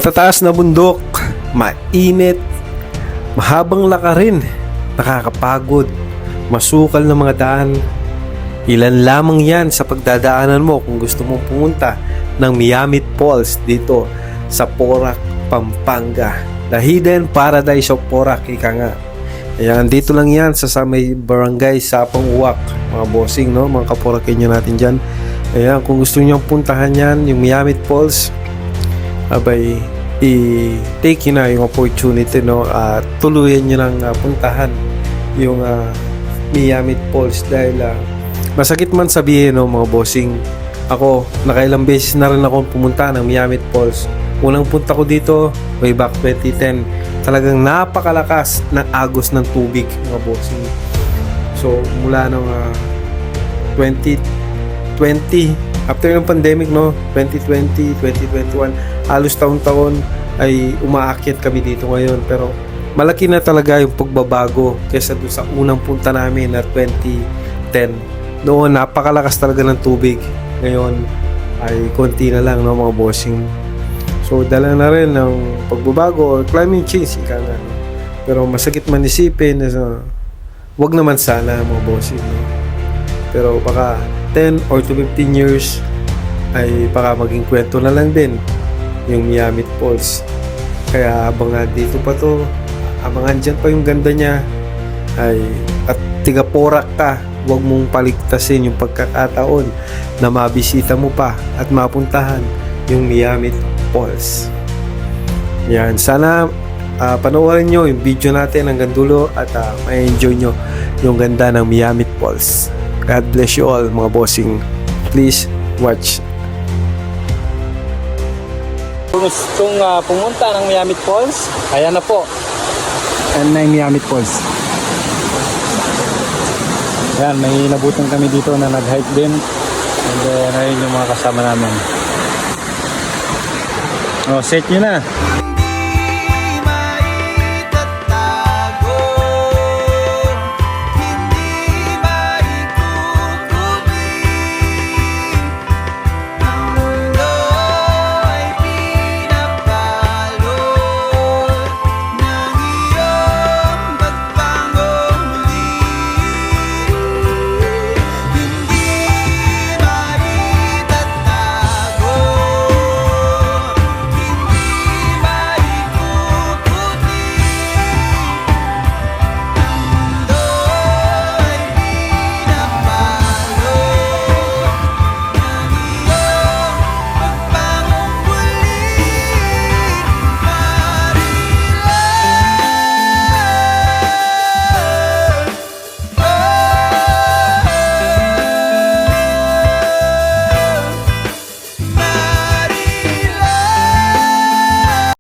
Matataas na bundok, mainit, mahabang lakarin, nakakapagod, masukal na mga daan. Ilan lamang yan sa pagdadaanan mo kung gusto mong pumunta ng Miamit Falls dito sa Porac, Pampanga. The Hidden Paradise of Porac, ika nga. Ayan, dito lang yan sa may barangay Sapang Uwak, mga bossing, no? Mga kaporakenyo natin dyan. Ayan, kung gusto nyo puntahan yan, yung Miamit Falls, abay, i-take nyo na yung opportunity, no? At tuluyan nyo lang puntahan yung Miamit Falls dahil masakit man sabihin, no, mga bossing, ako, nakailang beses na rin ako pumunta ng Miamit Falls. Unang punta ko dito, way back 2010, talagang napakalakas ng agos ng tubig, mga bossing. So, mula nung 2020, after ng pandemic, no, 2020, 2021, halos taon-taon ay umaakyat kami dito ngayon. Pero malaki na talaga yung pagbabago kaysa doon sa unang punta namin na 2010. Noon, napakalakas talaga ng tubig. Ngayon, ay konti na lang, no, mga bossing. So, dala na rin ng pagbabago or climate change, ika nga. Pero masakit man isipin, wag naman sana, mga bossing. No? Pero baka 10 or to 15 years ay baka maging kwento na lang din yung Miamit Falls. Kaya habang dito pa to, habang andyan pa yung ganda niya, ay at tiga Porac ka, huwag mong paligtasin yung pagkakataon na mabisita mo pa at mapuntahan yung Miamit Falls. Yan, sana panoorin nyo yung video natin hanggang dulo at ma-enjoy nyo yung ganda ng Miamit Falls. God bless you all, mga bossing. Please watch. Kung gustong pumunta ng Miamit Falls, ayan na po. Ayan na yung Miamit Falls. Ayan, may nabutan kami dito na nag-hike din. And then, ayun yung mga kasama namin. Oh, set nyo na.